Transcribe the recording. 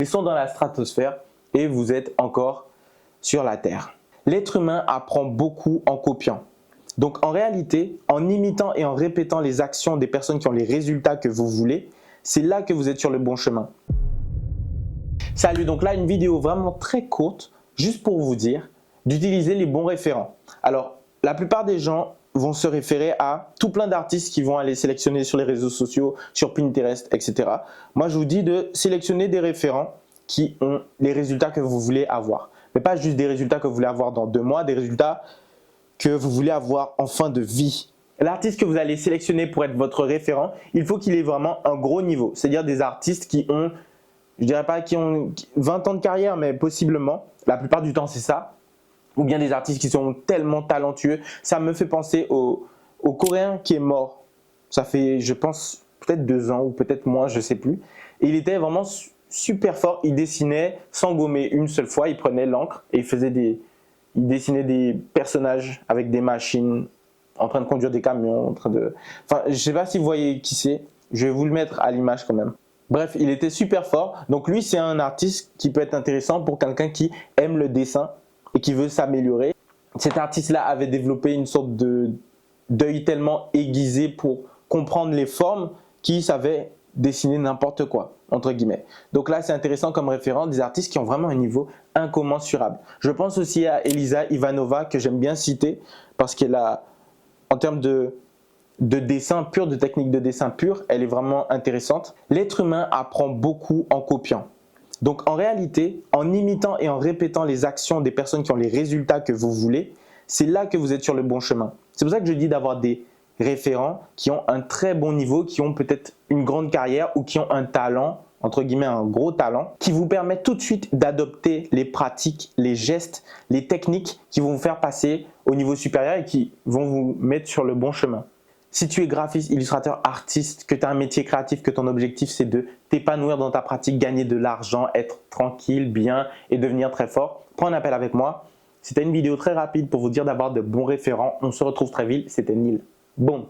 Ils sont dans la stratosphère et vous êtes encore sur la Terre. L'être humain apprend beaucoup en copiant. Donc en réalité, en imitant et en répétant les actions des personnes qui ont les résultats que vous voulez, c'est là que vous êtes sur le bon chemin. Salut, donc là une vidéo vraiment très courte, juste pour vous dire d'utiliser les bons référents. Alors la plupart des gens vont se référer à tout plein d'artistes qui vont aller sélectionner sur les réseaux sociaux, sur Pinterest, etc. Moi, je vous dis de sélectionner des référents qui ont les résultats que vous voulez avoir. Mais pas juste des résultats que vous voulez avoir dans 2 mois, des résultats que vous voulez avoir en fin de vie. L'artiste que vous allez sélectionner pour être votre référent, il faut qu'il ait vraiment un gros niveau. C'est-à-dire des artistes qui ont, je dirais pas qui ont 20 ans de carrière, mais possiblement. La plupart du temps, c'est ça. Ou bien des artistes qui sont tellement talentueux. Ça me fait penser au Coréen qui est mort. Ça fait, je pense, peut-être 2 ans ou peut-être moins, je ne sais plus. Et il était vraiment super fort. Il dessinait sans gommer une seule fois. Il prenait l'encre et il dessinait des personnages avec des machines en train de conduire des camions. Enfin, je ne sais pas si vous voyez qui c'est. Je vais vous le mettre à l'image quand même. Bref, il était super fort. Donc lui, c'est un artiste qui peut être intéressant pour quelqu'un qui aime le dessin et qui veut s'améliorer. Cet artiste-là avait développé une sorte d'œil tellement aiguisé pour comprendre les formes qu'il savait dessiner n'importe quoi, entre guillemets. Donc là, c'est intéressant comme référent des artistes qui ont vraiment un niveau incommensurable. Je pense aussi à Elisa Ivanova, que j'aime bien citer, parce qu'elle a, en termes de dessin pur, de technique de dessin pur, elle est vraiment intéressante. L'être humain apprend beaucoup en copiant. Donc en réalité, en imitant et en répétant les actions des personnes qui ont les résultats que vous voulez, c'est là que vous êtes sur le bon chemin. C'est pour ça que je dis d'avoir des référents qui ont un très bon niveau, qui ont peut-être une grande carrière ou qui ont un talent, entre guillemets un gros talent, qui vous permet tout de suite d'adopter les pratiques, les gestes, les techniques qui vont vous faire passer au niveau supérieur et qui vont vous mettre sur le bon chemin. Si tu es graphiste, illustrateur, artiste, que tu as un métier créatif, que ton objectif c'est de t'épanouir dans ta pratique, gagner de l'argent, être tranquille, bien et devenir très fort, prends un appel avec moi. C'était une vidéo très rapide pour vous dire d'avoir de bons référents. On se retrouve très vite. C'était Neil. Bon.